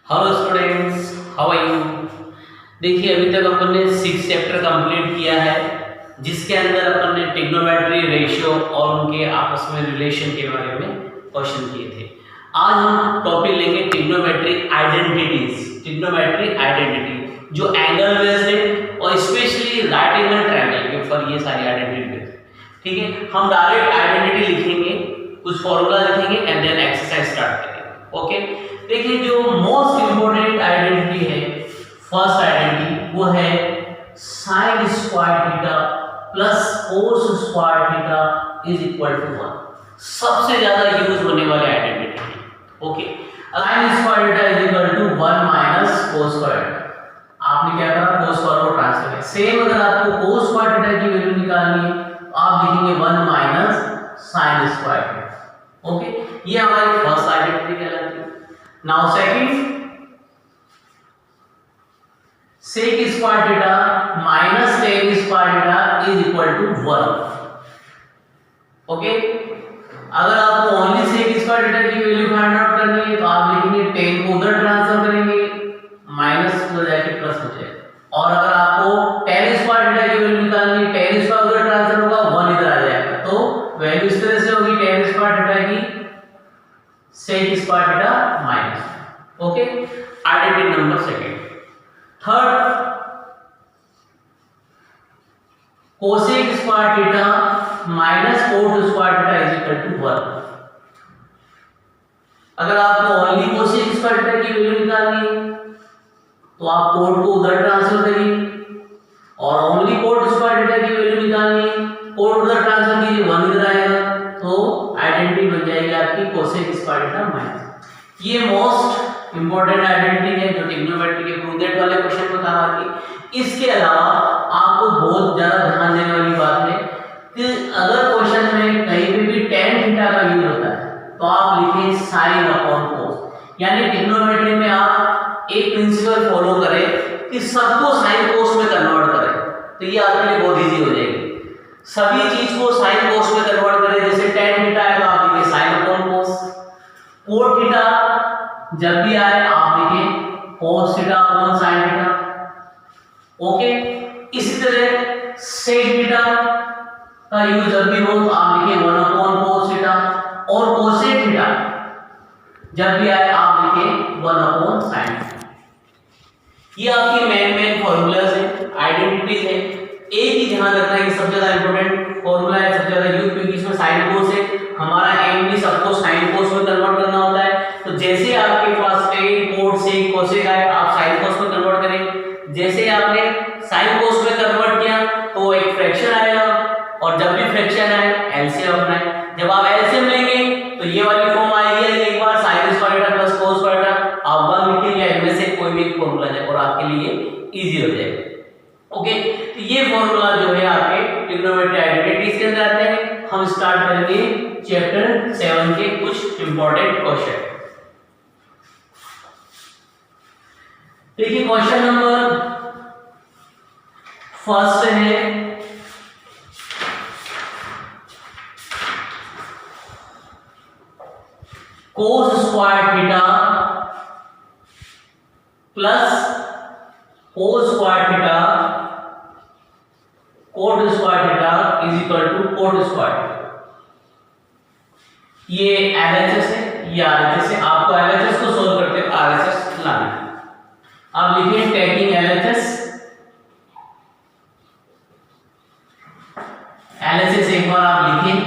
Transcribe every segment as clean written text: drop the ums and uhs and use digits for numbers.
Hello students, how are you. देखिए, अभी तक अपन ने 6 चैप्टर कंप्लीट किया है, जिसके अंदर अपन ने ट्रिग्नोमेट्री, रेशियो और उनके आपस में रिलेशन के बारे में क्वेश्चन किए थे। आज हम टॉपिक लेंगे ट्रिग्नोमेट्री आइडेंटिटीज। ट्रिग्नोमेट्री आइडेंटिटी जो एंगल बेस्ड है और स्पेशली राइट एंगल ट्रायंगल के ऊपर ये सारी आइडेंटिटी। ठीक है, हम डायरेक्ट आइडेंटिटी लिखेंगे, कुछ फॉर्मूला लिखेंगे एंड देन एक्सरसाइज स्टार्ट करेंगे। ओके, देखिए जो मोस्ट इंपोर्टेंट आइडेंटिटी है, फर्स्ट आइडेंटिटी, वो है sine square theta plus cos square theta is equal to 1। सबसे ज्यादा यूज होने वाली आइडेंटिटी है। Okay, sine square theta is equal to 1 minus cos square theta. आपने क्या करा, कोस स्क्वायर को ट्रांसफर किया। सेम अगर आपको कोस स्क्वायर थीटा की वैल्यू निकालनी है तो आप लिखेंगे 1 minus sine square theta. Okay, ये हमारी फर्स्ट आइडेंटिटी कहलाती है। Now second, sec square theta minus tan square theta is equal to 1। Okay, अगर आपको ओनली sec square theta की वैल्यू फाइंड आउट करनी है तो आप लिखेंगे tan को उधर ट्रांसफर करेंगे, माइनस हो जाएगा प्लस हो जाएगा। और अगर आपको tan square theta की वैल्यू निकालनी है, tan square उधर ट्रांसफर होगा, 1 इधर आ जाएगा, तो वैल्यू इस तरह से होगी tan square theta की sec square theta minus। Okay, identity number second. Third, cosec square theta minus cot square theta is equal to 1। अगर आपको ओनली cosec square theta की वैल्यू निकालनी है तो आप cot को उधर ट्रांसफर करिए, और ओनली cot square theta की वैल्यू निकालनी है, cot उधर ट्रांसफर कीजिए, 1 इधर आएगा, तो आइडेंटिटी बन जाएगी आपकी cosec square theta माइनस। ये मोस्ट इंपॉर्टेंट आइडेंटिटी है जो ट्रिग्नोमेट्री के प्रूडेंट वाले क्वेश्चन में काम आती है। इसके अलावा आपको बहुत ज्यादा ध्यान देने वाली बात है कि अगर क्वेश्चन में कहीं पे भी tan थीटा का यूज होता है तो आप लिखें sin अपॉन cos। यानी ट्रिग्नोमेट्री में आप एक प्रिंसिपल फॉलो करें कि सबको sin cos में कन्वर्ट करें, तो ये आपके लिए बहुत इजी हो जाएगी। सभी चीज को sin cos में कन्वर्ट करें, जैसे tan थीटा है तो आप लिखें sin upon cos। cot theta जब भी आए आप लिखें cos theta upon sin theta. Okay, इसी तरह sec थीटा का यूज जब भी हो तो आप लिखें 1 अपॉन cos थीटा, और cosec थीटा जब भी आए आप लिखें 1 अपॉन sin थीटा। ये आपके मेन फॉर्मूलाज हैं, आइडेंटिटीज हैं। एक ही ध्यान रखना है कि सबसे ज्यादा इंपॉर्टेंट फॉर्मूला है, सबसे ज्यादा यूज, क्योंकि इसमें sin cos है। हमारा एम भी सबको sin cos में कन्वर्ट करना होता है, तो जैसे आपके पास tan cot sec cosec आए आप sin cos में कन्वर्ट करेंगे। जैसे आपने sin cos में कन्वर्ट किया तो एक फ्रैक्शन आएगा, और जब भी फ्रैक्शन आए एलसीएम अपनाएं। जब आप एलसीएम लेंगे तो ये वाली फॉर्म आएगी, एक बार sin square theta plus cos square theta आप 1 लिखेंगे, इनमें से कोई भी एक फॉर्मूला जाए और आपके लिए इजी हो जाएगा। ओके, तो ये फॉर्मूला जो है आपके ट्रिग्नोमेट्री आइडेंटिटीज के अंदर आते हैं। हम स्टार्ट करेंगे चैप्टर 7 के कुछ इंपॉर्टेंट क्वेश्चन। देखिए, क्वेश्चन नंबर फर्स्ट है cos square theta plus cos square theta cot square theta is equal to cot square. ये LHS है, ये RHS है। आपको LHS को सोल्व करते हुए RHS लाना है। आप लिखिए टेकिंग LHS एक बार आप लिखें।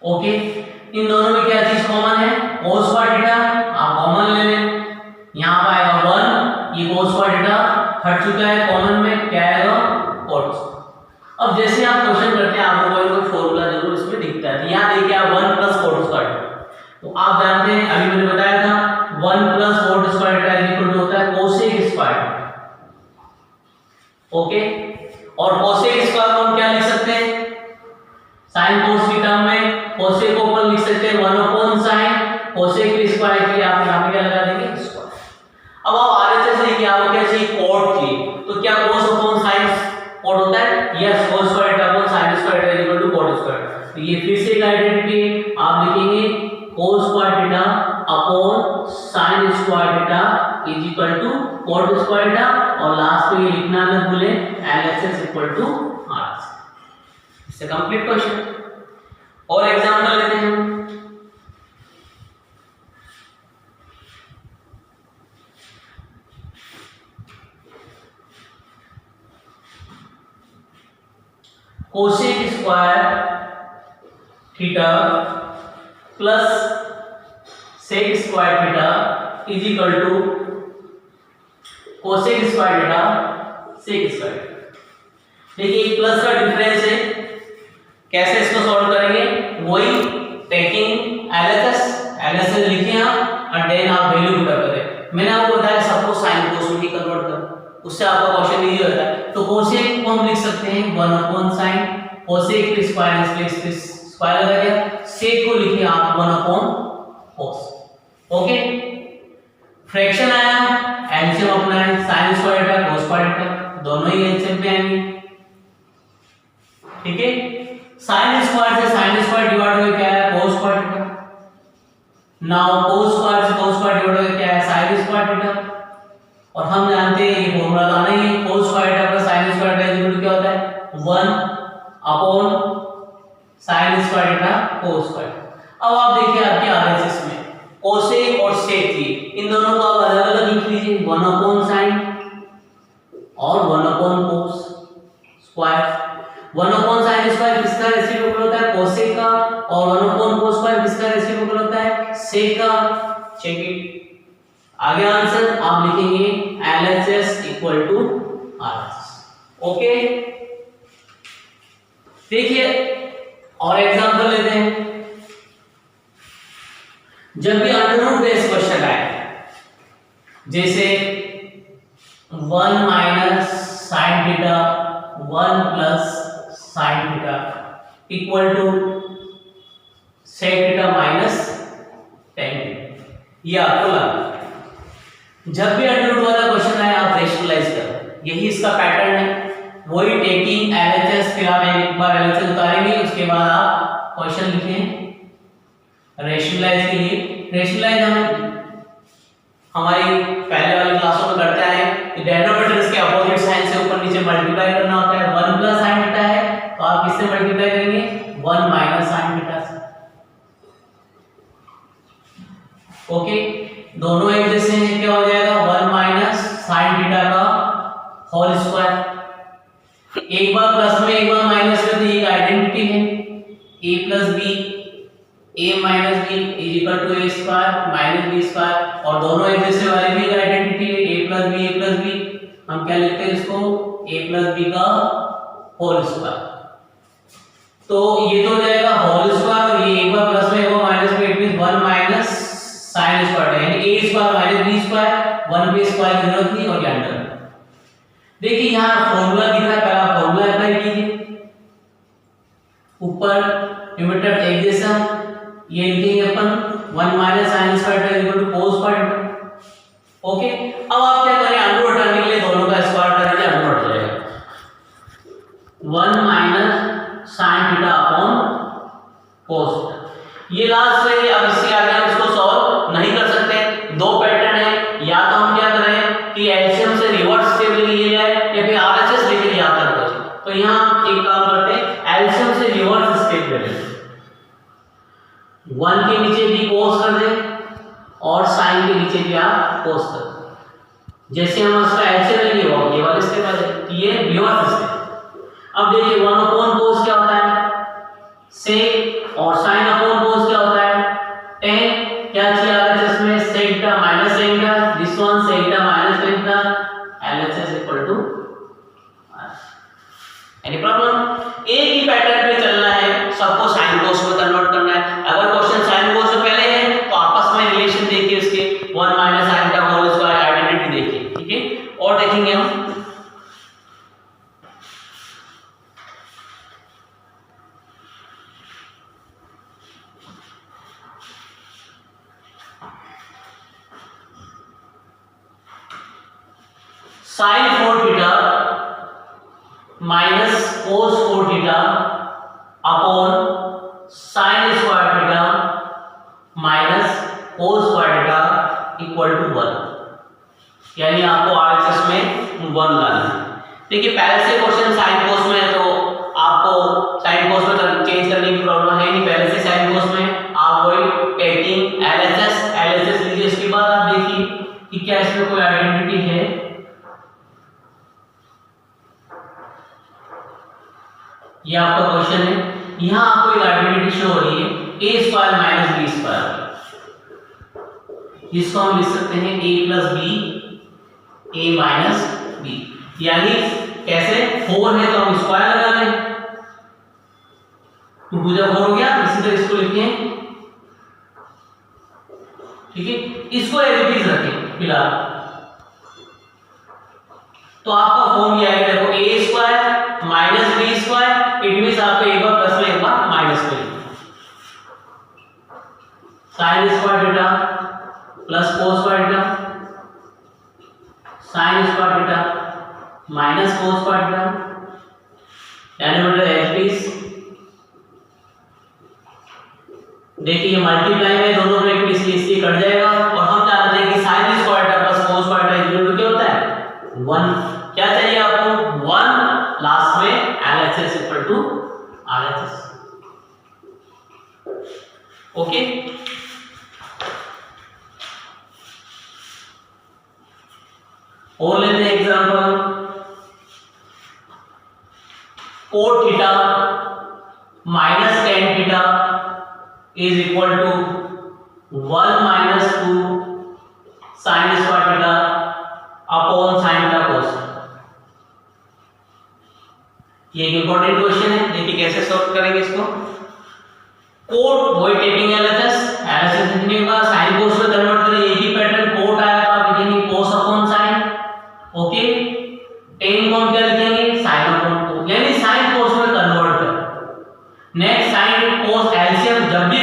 ओके, इन दोनों में क्या चीज कॉमन है, cos स्क्वायर थीटा आप कॉमन ले लें, यहां पर आएगा 1, ये cos स्क्वायर थीटा हट चुका है, कॉमन में क्या आएगा cot। अब जैसे आप क्वेश्चन करते हैं आपको कोई ना कोई फॉर्मूला जरूर इसमें दिखता है। यहां देखिए आप 1 प्लस cot स्क्वायर, तो आप जानते हैं, अभी मैंने बताया था 1 plus cot square theta is equal to होता है cosec स्क्वायर। ओके, और cosec स्क्वायर को हम क्या लिख सकते हैं, sin cos की टर्म में cosec को अपन लिख सकते हैं 1 अपॉन sin cosec के स्क्वायर के लिए आप यहां पे क्या लगा देंगे स्क्वायर। अब आप RHS देखिए, आपको क्या चाहिए, cot चाहिए, तो क्या cos अपॉन sin cot होता है, yes, cos square upon sin square is equal to cot square. तो ये फिर से एक आइडेंटिटी है, आप लिखेंगे cos square theta upon sin square theta is equal to cot square theta, और लास्ट में ये लिखना मत भूले LHS इक्वल टू RHS। इससे कंप्लीट क्वेश्चन। और एग्जांपल लेते हैं। Cosec square theta plus sec square theta is equal to cosec square theta sec square. देखिए प्लस का डिफरेंस है, कैसे इसको सॉल्व करेंगे, वही टेकिंग LHS लिखे आप और देन आप वैल्यू पुट करें। मैंने आपको बताया सबको साइन कोस में कन्वर्ट कर, उससे आपका क्वेश्चन इजी होता है। तो कोसेक को हम लिख सकते हैं 1 अपॉन साइन, कोसेक के स्क्वायर इस स्क्वायर लगा दिया, सेक को लिखिए आप 1 अपॉन कोस। ओके, फ्रैक्शन आया, एलसीएम अपना है, sin square theta cos square theta दोनों ही एलसीएम पे आएंगे। ठीक है, sin स्क्वायर से sin स्क्वायर डिवाइड होकर क्या है cos square theta. Now cos square से cos स्क्वायर डिवाइड होकर क्या है sin स्क्वायर थीटा। और हम जानते हैं ये फॉर्मूला लाना ही है, cos square theta plus sin square theta equal to क्या होता है 1 upon sin square theta cos square. अब आप देखिए आपके RHS में कोसेक और सेक थी, इन दोनों को आप अलग अलग लिख लीजिए, 1 अपॉन साइन और 1 upon cos square. 1 upon sine square किसका रेसिप्रोकल होता है, कोसेक का, और 1 अपॉन कोस स्क्वायर किसका रेसिप्रोकल होता है, सेक का। चेक इट, आगे आंसर आप लिखेंगे LHS equal to RHS। Okay, देखिए और एग्जांपल लेते हैं। जब भी अंडर रूट बेस क्वेश्चन आए, जैसे 1 minus sine theta 1 plus sine theta equal to sec theta minus tan theta, ये आपको लगा। जब भी अंडर रूट वाला क्वेश्चन आए आप रेशनलाइज करो, यही इसका पैटर्न है, वही टेकिंग LHS, फिर आप एक बार LHS उतारेंगे, उसके बाद आप क्वेश्चन लिखें रेशनलाइज के लिए। रेशनलाइज हम हमारी पहले वाली क्लासों में करते आए कि डेनोमिनेटर्स के अपोजिट साइन से ऊपर नीचे मल्टीप्लाई करना होता है। 1 प्लस साइन थीटा है तो आप किससे मल्टीप्लाई करेंगे, 1 माइनस साइन थीटा से। ओके, दोनों एक जैसे हैं, क्या हो जाएगा 1 माइनस साइन थीटा का होल स्क्वायर। एक बार प्लस में एक बार माइनस में, तो ये आइडेंटिटी है, a plus B a minus B is equal to a square minus b square, और दोनों एक जैसे वाले भी आइडेंटिटी है, a प्लस b हम क्या लिखते हैं इसको a प्लस b का होल स्क्वायर। तो ये तो हो जाएगा होल स्क्वायर, और ये एक बार प्लस में एक बार माइनस में, it means 1 minus sine square, यानी a square minus b square 1 b square की जरूरत नहीं, और ये अंडर। देखिए यहाँ फॉर्मूला दिख रहा है, पहला फॉर्मूला अप्लाई कीजिए, ऊपर न्यूमरेटर एक जैसा, ये लिखेंगे अपन 1 minus sine square theta equal to cos square theta. Okay, अब आप क्या करें, अंडर रूट हटाने के लिए दोनों का स्क्वायर हटा दीजिए, अंडर रूट हो जाएगा 1 minus sine theta upon cos theta. ये लास्ट है, अब इससे आगे हम इसको सॉल्व नहीं कर सकते। दो पैटर्न है, या तो हम क्या करें कि एलसीएम से रिवर्स स्टेप ले लिया जाए, या फिर आरएचएस लेके लिया जाता है। तो यहाँ एक काम करते हैं, एलसीएम से रिवर्स स्टेप ले लें, 1 के नीचे भी cos कर दें और sin के नीचे भी आप cos कर दें। जैसे हम उसका एलसीएम लेंगे वो ये वाले स्टेप आ जाए, ये रिवर्स स्टेप। अब देखिए 1 अपॉन cos क्या होता है, sec, और sin अपॉन cos क्या होता है, tan। क्या चाहिए RHS में, sec theta minus sec theta, this one sec theta minus tan theta, LHS equal to any problem. एक ही पैटर्न पे चलना है, सबको sin cos में कन्वर्ट करना है। अगर क्वेश्चन sin cos से पहले है तो आपस में रिलेशन देखिए इसके, 1 माइनस sin का होल स्क्वायर आइडेंटिटी देखिए, ठीक है। और देखेंगे हम sin 4 theta minus cos 4 theta upon sin square theta cos square theta equal to 1, यानी आपको RHS में 1 लाना है। देखिए पहले से क्वेश्चन साइन कोस में है तो आपको साइन कोस में चेंज करने की प्रॉब्लम है नहीं, पहले से साइन कोस में आप वही टेकिंग LHS लीजिए। इसके बाद आप देखिए कि क्या इसमें कोई आइडेंटिटी है। ये आपका क्वेश्चन है, यहाँ आपको एक आइडेंटिटी शो हो रही है a square minus b square, जिसको हम लिख सकते हैं a plus b a minus b, यानी कैसे 4 है तो हम स्क्वायर लगा लें, तो जब 4 हो गया इसी तरह इसको लिखें, ठीक है। इसको एज इट इज रखें फिलहाल, तो आपका फॉर्म ये आएगा, देखो a square minus b square, it means आपको एक बार प्लस में एक बार माइनस में, sign square theta plus cos square theta, sign square theta minus cos square theta, यानी मतलब एज इट इज। देखिए ये मल्टीप्लाई में दोनों ब्रैकेट इसलिए कट जाएगा, और हम जानते हैं कि sine square theta plus cos square theta equal to क्या होता है 1। क्या चाहिए आपको 1, लास्ट में LHS equal to RHS, okay. और लेते हैं example, cot theta minus tan theta is equal to 1 minus 2 sine square theta upon sine theta cos. ये एक इंपॉर्टेंट क्वेश्चन है, देखिए कैसे सॉल्व करेंगे इसको। कोट वही टेकिंग LHS लिखने के बाद साइन कोस में कन्वर्ट करें, एक ही पैटर्न, कोट आया तो आप लिखेंगे कोस अपॉन साइन, ओके। टेन को हम क्या लिखेंगे साइन अपॉन कोस, यानी साइन कोस में कन्वर्ट कर। नेक्स्ट साइन कोस एलसीएम, जब भी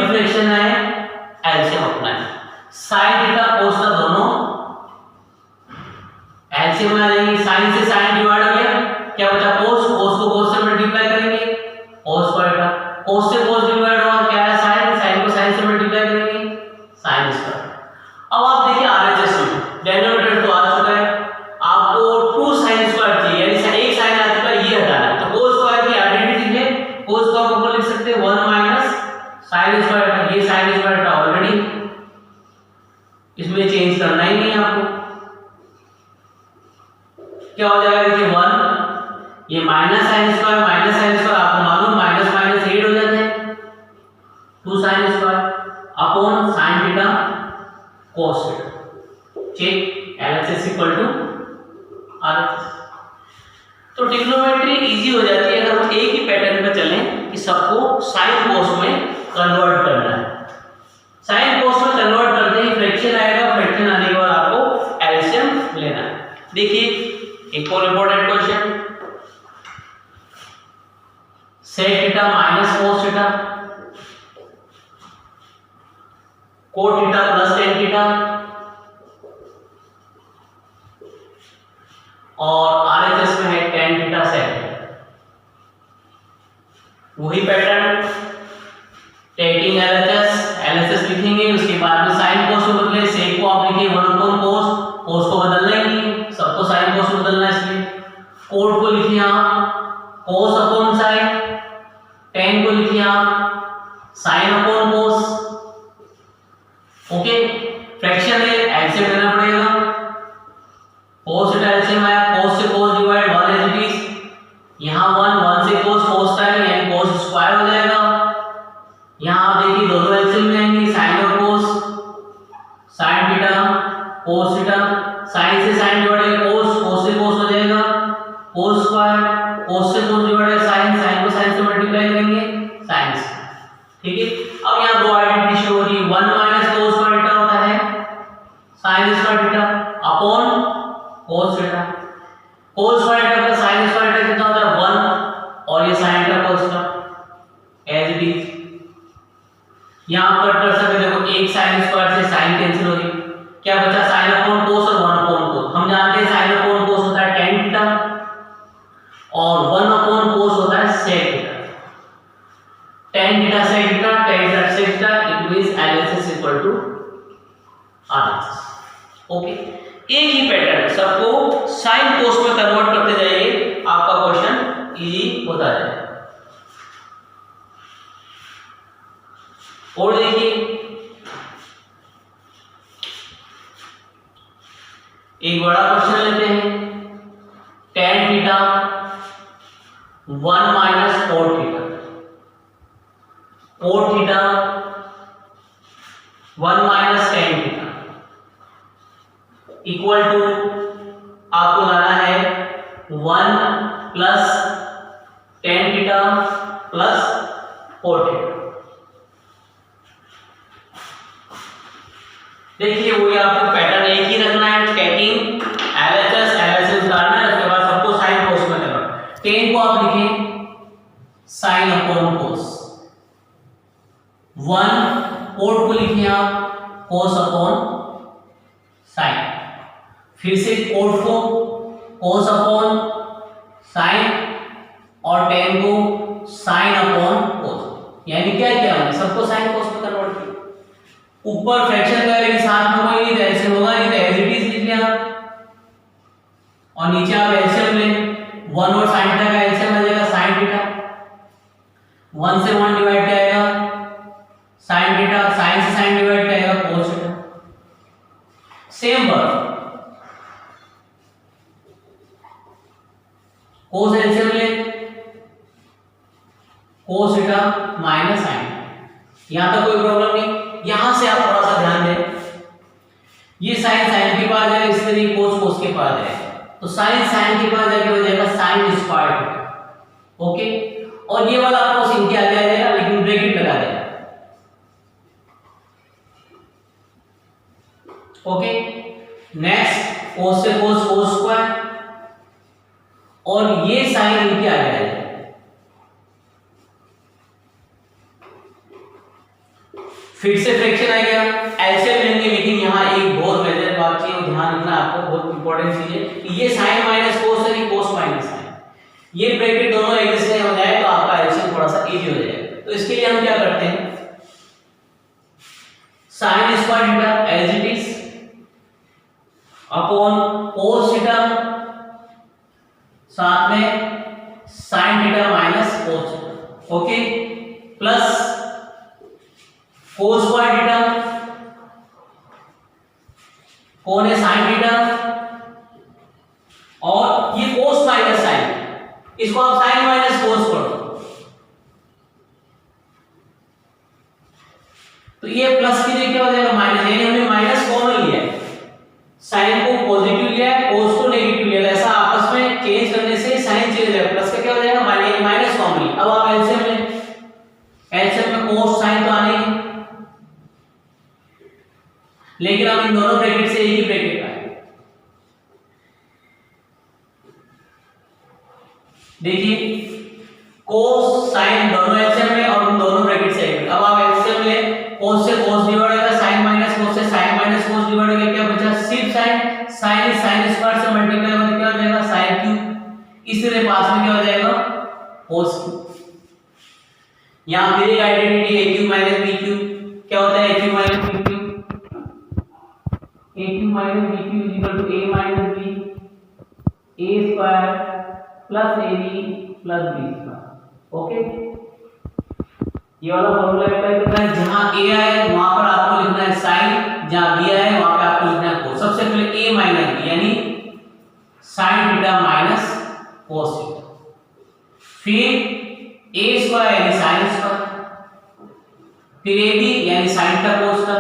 फ्रैक्शन है एलसीएम अपना है, साइन थीटा कोस का दोनों एलसीएम में आ जाएंगे, साइन से साइन डिवाइड हो गया, क्या बचा कोस, कोस को कोस से मल्टीप्लाई करेंगे कोस स्क्वायर थीटा, कोस से कोस डिवाइड हुआ क्या है साइन, साइन को साइन से मल्टीप्लाई करेंगे साइन स्क्वायर। अब आप देखिए RHS में डेनोमिनेटर तो आ चुका है, आपको 2 साइन स्क्वायर चाहिए, यानी एक साइन आ चुका है, ये हटाना है, तो कोस स्क्वायर की आइडेंटिटी है, कोस को आप ऊपर लिख सकते हैं 1 माइनस साइन स्क्वायर, ये साइन स्क्वायर था ऑलरेडी, इसमें चेंज करना ही नहीं है आपको। क्या हो जाएगा देखिए 1, ये माइनस साइन स्क्वायर आपको मालूम माइनस माइनस 8 हो जाते हैं, 2 sine square upon sine theta cos theta, ठीक। LHS equal to RHS। तो ट्रिग्नोमेट्री इजी हो जाती है अगर हम एक ही पैटर्न पे चलें कि सबको साइन कोस में कन्वर्ट करना है। साइन कोस में कन्वर्ट करते ही फ्रैक्शन आएगा, फ्रैक्शन आने के बाद आपको एलसीएम लेना है। देखिए एक और important question, sec theta minus cos theta, cot theta plus tan theta, और RHS में है टेन थीटा सेक। वही पैटर्न, टेकिंग LHS लिखेंगे, उसके बाद में साइन कोस को बदले, सेक को आप लिखिए 1 अपॉन कोस, कोस को बदलना ही नहीं, सबको साइन कोस में बदलना है, इसलिए कोट को लिखिए आप कोस अपॉन साइन, टेन को लिखिए आप साइन अपॉन कोस, ओके। फ्रैक्शन है एलसीएम लेना पड़ेगा, कोस थीटा एलसीएम आया, कोस से cos divide 1 as it is, यहां 1 से कोस टाइम यानी कोस स्क्वायर हो जाएगा। यहां आप देखिए दोनों एलसीएम में आएंगे, साइन और cos, sine theta cos theta, sine से साइन डिवाइड कोस, कोस से कोस हो जाएगा कोस स्क्वायर, कोस से कोस डिवाइड साइन, साइन को साइन से मल्टीप्लाई करेंगे साइन से, ठीक है। अब यहां दो आइडेंटिटी शो हो रही है, 1 माइनस कोस स्क्वायर थीटा होता है sine square theta upon cos theta, cos square theta plus sign square theta कितना होता है 1, और ये साइन थीटा कोस का एज इट इज। यहां पर कर सकते देखो एक साइन स्क्वायर से साइन कैंसिल हो गई, क्या बचा साइन अपॉन कोस और 1 अपॉन कोस। हम जानते हैं साइन अपॉन कोस होता है tan थीटा और 1 अपॉन कोस होता है sec theta. tan theta sec theta tan theta sec theta it means LHS equal to RHS। Okay, एक ही पैटर्न सबको साइन कोस में कन्वर्ट करते जाइए, आपका क्वेश्चन इजी होता जाएगा। और देखिए एक बड़ा क्वेश्चन लेते हैं, tan theta 1 minus cot theta, cot theta 1 minus tan theta equal to आपको लाना है 1 plus tan theta plus cot theta. देखिए वही आपको पैटर्न एक ही रखना है, टेकिंग LHS डालना है, उसके बाद सबको साइन कोस में करना। tan को आप लिखें साइन अपॉन कोस, 1 cot को लिखें आप कोस अपॉन साइन, फिर से cot को कोस अपॉन साइन और tan को साइन अपॉन कोस। यानी क्या किया हमने, सबको साइन कोस में कन्वर्ट किया। ऊपर फ्रैक्शन का लेकिन साथ में कोई नहीं ऐसे होगा, नहीं तो एज इट इज लिख लिया और नीचे आप एलसीएम लें, 1 और sin थीटा का एलसीएम आ जाएगा sin थीटा, 1 से 1 डिवाइड किया जाएगा sin थीटा, sin से sin डिवाइड किया जाएगा cos theta. Same work cos LCM ले, cos थीटा माइनस sin, यहां तक कोई प्रॉब्लम नहीं। यहां से आप थोड़ा सा ध्यान दें, ये sin sin के पास जाएगा, इस तरीके cos cos के पास जाएगा, तो sin sin के पास जाके हो जाएगा sin स्क्वायर थीटा। ओके, और ये वाला आपको sin के आगे आ जाएगा लेकिन ब्रैकेट लगा देगा। ओके, नेक्स्ट cos से cos cos स्क्वायर और ये sin इनके आगे आ जाएगा। फिर से फ्रैक्शन आ गया, एलसीएम लेंगे, लेकिन यहाँ एक बहुत मेजर बात चाहिए, ध्यान रखना आपको, बहुत इंपॉर्टेंट चीज है कि ये sin माइनस cos है, ये cos माइनस sin, ये ब्रैकेट दोनों एक जैसे हो जाए तो आपका एलसीएम थोड़ा सा इजी हो जाएगा। तो इसके लिए हम क्या करते हैं, sin square theta as it is upon cos theta, साथ में sin थीटा minus cos theta. Okay, plus cos square theta, कौन है sin थीटा, और ये cos माइनस sin, इसको आप sin माइनस cos कर दो, तो ये प्लस की जगह क्या हो जाएगा माइनस, यानी हमने माइनस कॉमन लिया है, sin को पॉजिटिव लिया है, cos को नेगेटिव लिया है, ऐसा आपस में चेंज करने से साइन चेंज हो जाएगा, प्लस का क्या हो जाएगा माइनस कॉमन लिया। अब आप एलसीएम में, एलसीएम में cos sin तो आने ही, लेकिन अब इन दोनों ब्रैकेट से एक ही ब्रैकेट आए। देखिए cos sin दोनों एलसीएम में और उन दोनों ब्रैकेट से एक। अब आप एलसीएम ले, cos से cos डिवाइड होगा, sin माइनस cos से sin माइनस cos डिवाइड होगा, क्या बचा सिर्फ sin sin स्क्वायर से मल्टीप्लाई होकर क्या हो जाएगा sin क्यूब, इसलिए पास में क्या हो जाएगा cos क्यूब। यहां फिर एक identity a cube minus b cube, क्या होता है a cube minus b cube, a cube minus b cube equal to a minus b, a square plus ab plus b square. Okay, ये वाला formula apply करना है, जहां a आए वहां पर आपको लिखना है sin, जहां b आए वहां पे आपको लिखना है cos। सबसे पहले a माइनस b यानी sin थीटा माइनस cos थीटा, फिर a स्क्वायर यानी sin स्क्वायर, फिर ab यानी sin थीटा cos थीटा,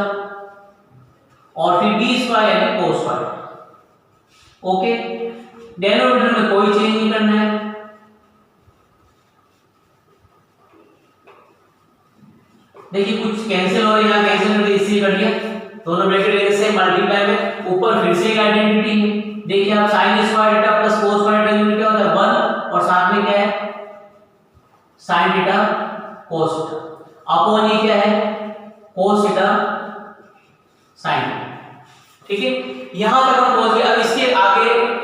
और फिर b स्क्वायर यानी cos स्क्वायर। ओके, डिनोमिनेटर में कोई चेंज नहीं करना है। देखिए कुछ कैंसिल हो रहा है, कैंसिल करके इससे कट गया, दोनों ब्रैकेट लेने से मल्टीप्लाई में ऊपर फिर से एक आइडेंटिटी है। देखिए आप sin square theta plus cos square theta unit क्या होता है 1, और साथ में क्या है sin theta cos theta, upon ये क्या है cos थीटा sin। ठीक है, यहां तक हम पहुंच गए। अब इसके आगे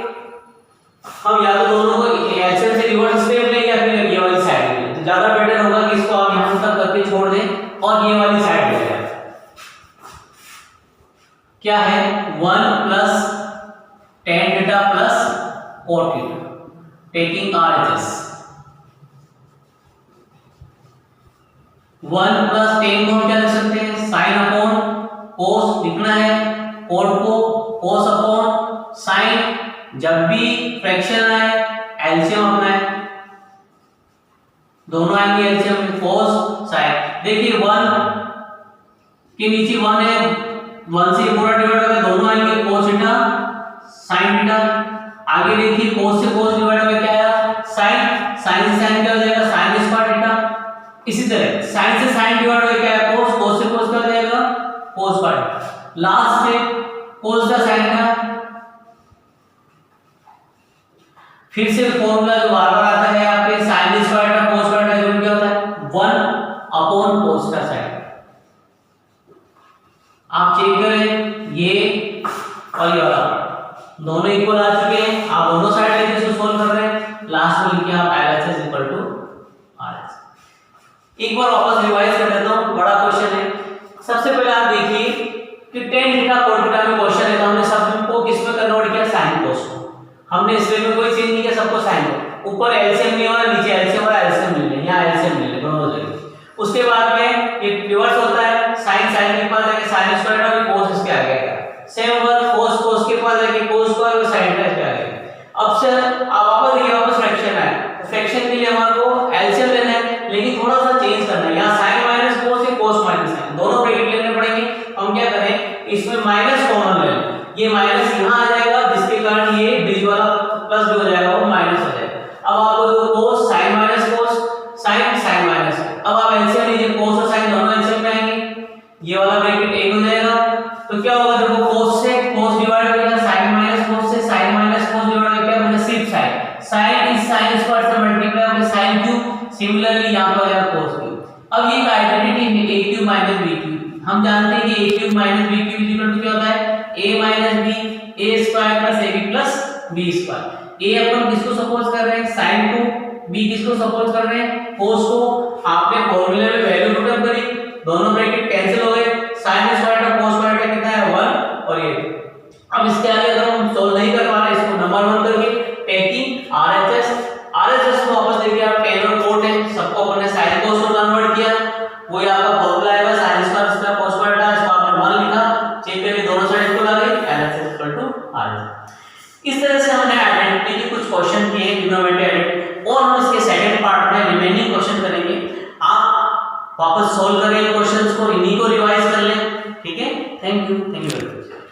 हम या तो दोनों को एलसीएम से रिवर्स स्टेप लें या फिर ये वाली साइड लें, तो ज्यादा बेटर होगा कि इसको आप यहां तक करके छोड़ दें और ये वाली साइड ले जाएं। क्या है 1 plus tan theta plus cot theta taking RHS 1 plus tan को हम क्या लिख सकते हैं sin अपॉन cos लिखना है, cot को cos अपॉन sin, जब भी फ्रैक्शन आए एलसीएम अपना है, दोनों आएंगे एलसीएम में cos sin। देखिए 1 के नीचे 1 है, 1 से पूरा डिवाइड होगा, दोनों आएंगे cos थीटा sin थीटा। आगे देखिए cos से cos डिवाइड होगा क्या आया sin, sin से sin क्या हो जाएगा sin स्क्वायर थीटा। इसी तरह sin से sin डिवाइड होगा क्या है cos, cos से cos क्या हो जाएगा cos स्क्वायर। लास्ट में cos का sin का फिर से फॉर्मूला जो बार बार आता है आपके sin स्क्वायर का cos स्क्वायर का यूनिट क्या होता है 1 अपॉन cos का sin। आप चेक करें ये और ये वाला दोनों इक्वल आ चुके हैं, आप दोनों साइड लेके इसको सोल्व कर रहे हैं, लास्ट में लिखिए आप LHS इक्वल टू RH। एक बार वापस रिवाइज कर देता हूं, बड़ा क्वेश्चन है। सबसे पहले आप देखिए कि tan थीटा cot थीटा में क्वेश्चन है तो हमने सब को किस में कन्वर्ट किया sin cos को। हमने इसमें में कोई चेंज नहीं किया, सबको sin को, ऊपर एलसीएम नहीं हो रहा, नीचे एलसीएम हो रहा, एलसीएम मिल रहा है, यहां एलसीएम मिल रहा है दोनों जगह। उसके बाद में ये रिवर्स होता है, sin sin के पास जाके sin स्क्वायर और cos इसके आ गया, सेम ओवर cos cos के पास जाके cos स्क्वायर और sin इसके आ गया। अब से आप वापस देखिए वापस फ्रैक्शन है, फ्रैक्शन के लिए हमारे को एलसीएम लेना है, लेकिन थोड़ा सा चेंज करना है, यहां sin माइनस cos से cos माइनस sin दोनों ब्रैकेट लेने पड़ेंगे। हम क्या करें इसमें माइनस कॉमन ले लें, ये माइनस यहां आ जाएगा जिसके कारण ये बीच वाला प्लस जो हो जाएगा वो माइनस हो जाएगा। अब आपको जो cos sin minus cos sin sin minus, अब आप एलसीएम लीजिए, cos और sin दोनों एलसीएम में आएंगे, ये वाला ब्रैकेट 1 हो जाएगा। तो क्या होगा देखो cos से cos डिवाइड हो जाएगा sin माइनस cos से sin माइनस cos डिवाइड हो क्या बचा सिर्फ sin, sin इस sin स्क्वायर से मल्टीप्लाई होकर sin क्यूब, सिमिलरली यहां पर आ जाएगा cos क्यूब। अब ये एक आइडेंटिटी है a cube minus b cube, हम जानते हैं कि a cube minus b cube equal to क्या होता है a minus b a square plus ab plus b square. a अपन किसको सपोज कर रहे हैं sin को, b किसको सपोज कर रहे हैं cos को। आपने फार्मूले में वैल्यू पुट अप करी, दोनों ब्रैकेट कैंसिल हो गए, sin स्क्वायर का cos स्क्वायर का कितना है 1 और ये। अब इसके आगे अगर हम सॉल्व नहीं कर पा रहे इसको नंबर 1 करके टेकिंग RHS को वापस देखिए आप tan और cot है, सबको अपन ने sin cos में कन्वर्ट किया, वही आपका फार्मूला आएगा sin square square cos square था, इसको आपने 1 लिखा, चेक करके दोनों साइड इक्वल आ गई, LHS इक्वल टू RH। इस तरह से हमने आइडेंटिटी के कुछ क्वेश्चन किए ट्रिग्नोमेट्री आइडेंटिटी, और हम इसके सेकंड पार्ट में रिमेनिंग क्वेश्चन करेंगे। आप वापस सॉल्व करें क्वेश्चंस को, इन्हीं को रिवाइज कर लें, ठीक है। Thank you very much.